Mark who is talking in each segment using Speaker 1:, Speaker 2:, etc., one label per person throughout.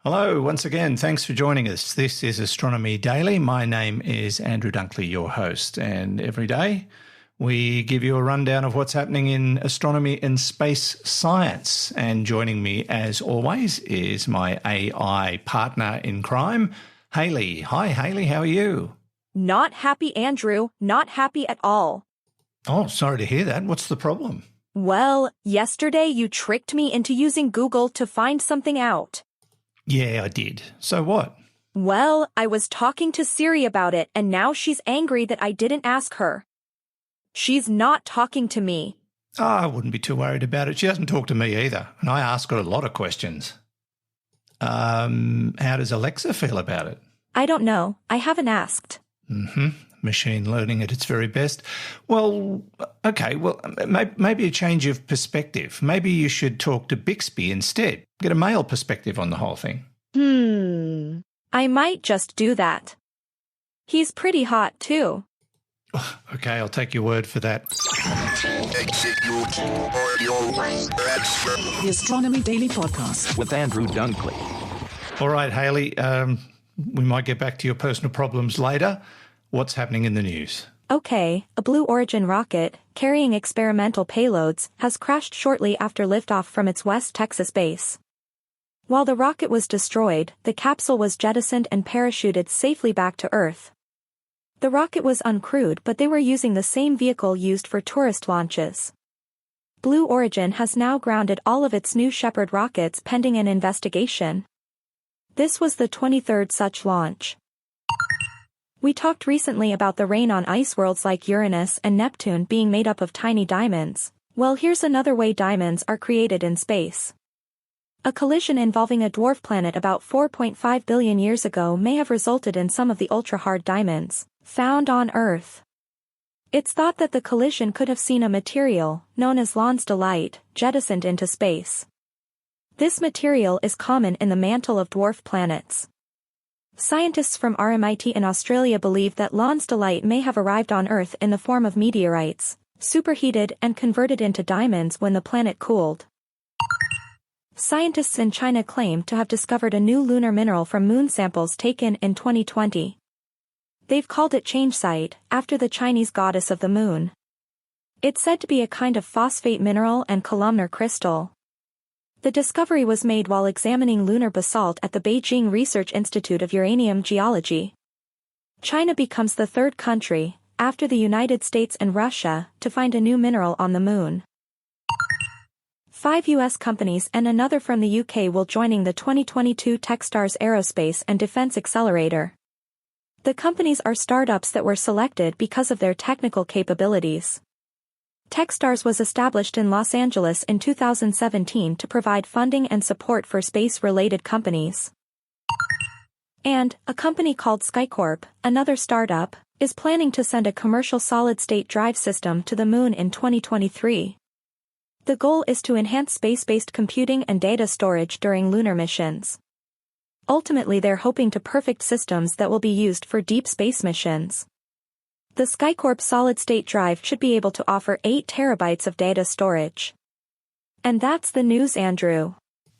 Speaker 1: Hello, once again. Thanks for joining us. This is Astronomy Daily. My name is Andrew Dunkley, your host, and every day we give you a rundown of what's happening in astronomy and space science. And joining me, as always, is my AI partner in crime, Halley. Hi, Halley. How are you?
Speaker 2: Not happy, Andrew. Not happy at all.
Speaker 1: Oh, sorry to hear that. What's the problem?
Speaker 2: Well, yesterday you tricked me into using Google to find something out.
Speaker 1: Yeah, I did. So what?
Speaker 2: Well, I was talking to Siri about it, and now she's angry that I didn't ask her. She's not talking to me.
Speaker 1: Oh, I wouldn't be too worried about it. She doesn't talk to me either, and I ask her a lot of questions. How does Alexa feel about it?
Speaker 2: I don't know. I haven't asked.
Speaker 1: Machine learning at its very best. Well, okay, maybe a change of perspective. Maybe you should talk to Bixby instead. Get a male perspective on the whole thing.
Speaker 2: I might just do that. He's pretty hot, too.
Speaker 1: Okay, I'll take your word for that.
Speaker 3: The Astronomy Daily Podcast with Andrew Dunkley.
Speaker 1: All right, Halley, we might get back to your personal problems later. What's happening in the news?
Speaker 2: Okay, a Blue Origin rocket, carrying experimental payloads, has crashed shortly after liftoff from its West Texas base. While the rocket was destroyed, the capsule was jettisoned and parachuted safely back to Earth. The rocket was uncrewed, but they were using the same vehicle used for tourist launches. Blue Origin has now grounded all of its New Shepard rockets pending an investigation. This was the 23rd such launch. We talked recently about the rain on ice worlds like Uranus and Neptune being made up of tiny diamonds. Well, here's another way diamonds are created in space. A collision involving a dwarf planet about 4.5 billion years ago may have resulted in some of the ultra-hard diamonds found on Earth. It's thought that the collision could have seen a material, known as Lonsdaleite, jettisoned into space. This material is common in the mantle of dwarf planets. Scientists from RMIT in Australia believe that Lonsdaleite may have arrived on Earth in the form of meteorites, superheated and converted into diamonds when the planet cooled. Scientists in China claim to have discovered a new lunar mineral from moon samples taken in 2020. They've called it Changesite, after the Chinese goddess of the moon. It's said to be a kind of phosphate mineral and columnar crystal. The discovery was made while examining lunar basalt at the Beijing Research Institute of Uranium Geology. China becomes the third country, after the United States and Russia, to find a new mineral on the moon. 5 U.S. companies and another from the UK will join the 2022 Techstars Aerospace and Defense Accelerator. The companies are startups that were selected because of their technical capabilities. Techstars was established in Los Angeles in 2017 to provide funding and support for space-related companies. And, a company called Skycorps, another startup, is planning to send a commercial solid-state drive system to the moon in 2023. The goal is to enhance space-based computing and data storage during lunar missions. Ultimately, they're hoping to perfect systems that will be used for deep space missions. The Skycorps solid-state drive should be able to offer 8 terabytes of data storage. And that's the news, Andrew.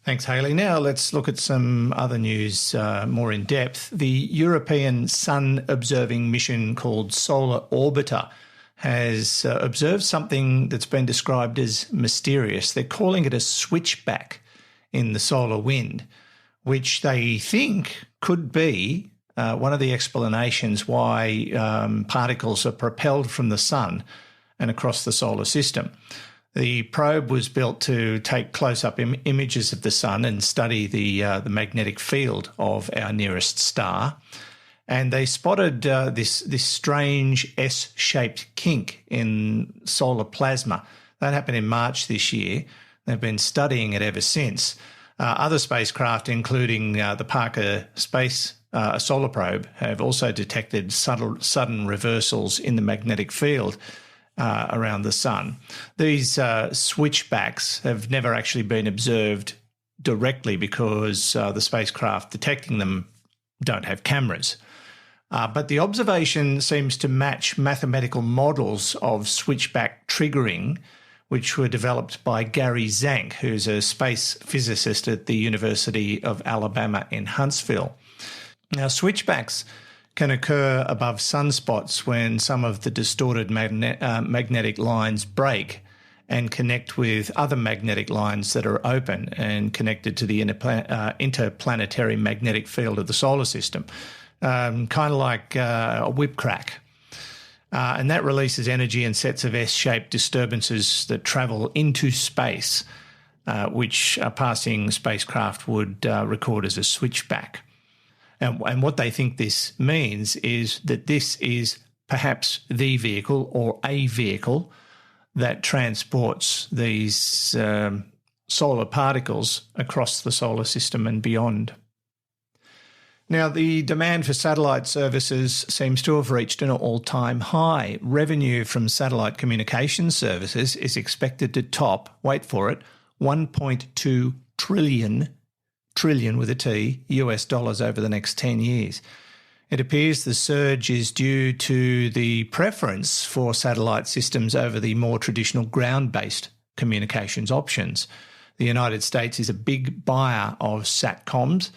Speaker 1: Thanks, Halley. Now let's look at some other news more in depth. The European Sun-observing mission called Solar Orbiter has observed something that's been described as mysterious. They're calling it a switchback in the solar wind, which they think could be one of the explanations why particles are propelled from the sun and across the solar system. The probe was built to take close-up images of the sun and study the magnetic field of our nearest star. And they spotted this strange S-shaped kink in solar plasma. That happened in March this year. They've been studying it ever since. Other spacecraft, including the Parker Space Solar Probe, have also detected sudden reversals in the magnetic field around the sun. These switchbacks have never actually been observed directly because the spacecraft detecting them don't have cameras. But the observation seems to match mathematical models of switchback triggering, which were developed by Gary Zank, who's a space physicist at the University of Alabama in Huntsville. Now, switchbacks can occur above sunspots when some of the distorted magnetic lines break and connect with other magnetic lines that are open and connected to the interplanetary magnetic field of the solar system, kind of like a whip crack. And that releases energy in sets of S-shaped disturbances that travel into space, which a passing spacecraft would record as a switchback. And what they think this means is that this is perhaps the vehicle or a vehicle that transports these solar particles across the solar system and beyond. Now, the demand for satellite services seems to have reached an all-time high. Revenue from satellite communication services is expected to top, wait for it, 1.2 trillion with a T, US dollars over the next 10 years. It appears the surge is due to the preference for satellite systems over the more traditional ground-based communications options. The United States is a big buyer of SATCOMs,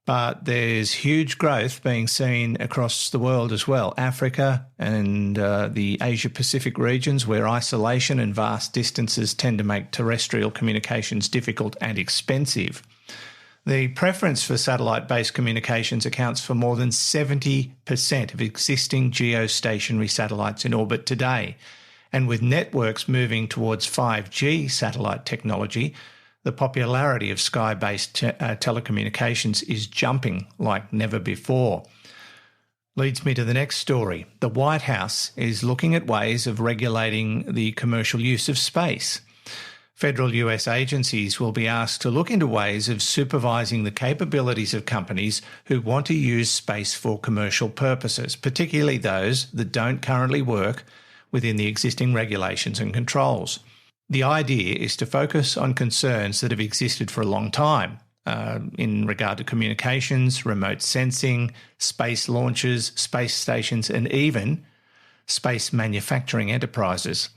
Speaker 1: but there's huge growth being seen across the world as well. Africa and the Asia-Pacific regions, where isolation and vast distances tend to make terrestrial communications difficult and expensive. The preference for satellite-based communications accounts for more than 70% of existing geostationary satellites in orbit today. And with networks moving towards 5G satellite technology, the popularity of sky-based telecommunications is jumping like never before. Leads me to the next story. The White House is looking at ways of regulating the commercial use of space. Federal US agencies will be asked to look into ways of supervising the capabilities of companies who want to use space for commercial purposes, particularly those that don't currently work within the existing regulations and controls. The idea is to focus on concerns that have existed for a long time in regard to communications, remote sensing, space launches, space stations, and even space manufacturing enterprises.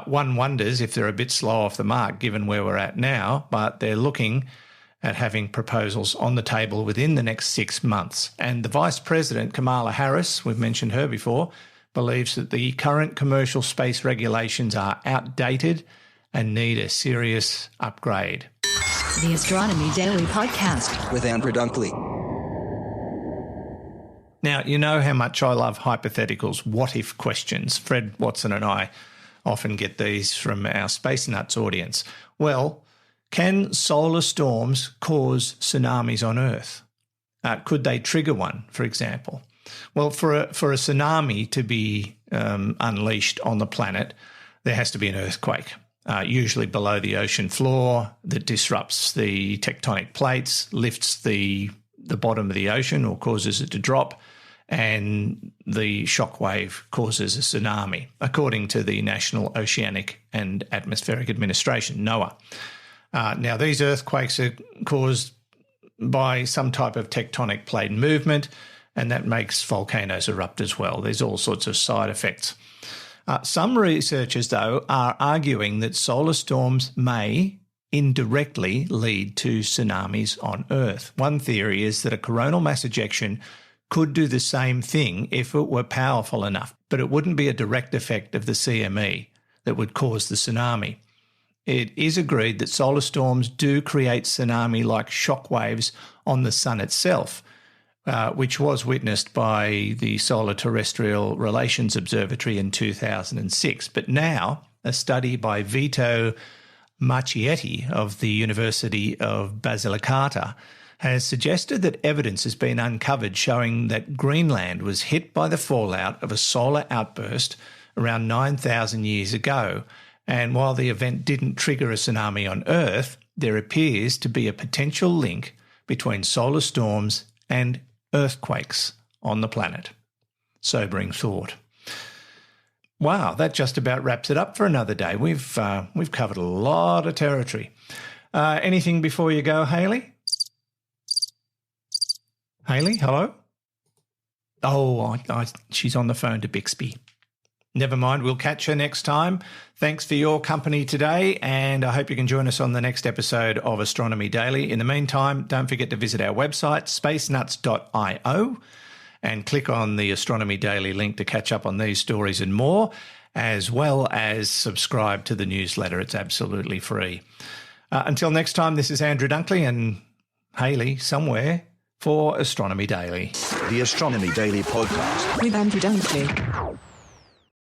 Speaker 1: One wonders if they're a bit slow off the mark given where we're at now, but they're looking at having proposals on the table within the next 6 months. And the Vice President, Kamala Harris, we've mentioned her before, believes that the current commercial space regulations are outdated and need a serious upgrade.
Speaker 4: The Astronomy Daily Podcast
Speaker 3: with Andrew Dunkley.
Speaker 1: Now, you know how much I love hypotheticals, what-if questions. Fred Watson and I often get these from our Space Nuts audience. Well, can solar storms cause tsunamis on Earth? Could they trigger one, for example? Well, for a tsunami to be unleashed on the planet, there has to be an earthquake, usually below the ocean floor, that disrupts the tectonic plates, lifts the bottom of the ocean or causes it to drop, and the shockwave causes a tsunami, according to the National Oceanic and Atmospheric Administration, NOAA. Now, these earthquakes are caused by some type of tectonic plate movement, and that makes volcanoes erupt as well. There's all sorts of side effects. Some researchers, though, are arguing that solar storms may indirectly lead to tsunamis on Earth. One theory is that a coronal mass ejection could do the same thing if it were powerful enough, but it wouldn't be a direct effect of the CME that would cause the tsunami. It is agreed that solar storms do create tsunami-like shock waves on the sun itself, which was witnessed by the Solar Terrestrial Relations Observatory in 2006. But now, a study by Vito Marchietti of the University of Basilicata has suggested that evidence has been uncovered showing that Greenland was hit by the fallout of a solar outburst around 9,000 years ago. And while the event didn't trigger a tsunami on Earth, there appears to be a potential link between solar storms and earthquakes on the planet. Sobering thought. Wow, that just about wraps it up for another day. We've covered a lot of territory. Anything before you go, Halley? Halley, hello? Oh, she's on the phone to Bixby. Never mind, we'll catch you next time. Thanks for your company today, and I hope you can join us on the next episode of Astronomy Daily. In the meantime, don't forget to visit our website, spacenuts.io, and click on the Astronomy Daily link to catch up on these stories and more, as well as subscribe to the newsletter. It's absolutely free. Until next time, this is Andrew Dunkley and Halley somewhere for Astronomy Daily.
Speaker 3: The Astronomy Daily podcast
Speaker 4: with Andrew Dunkley.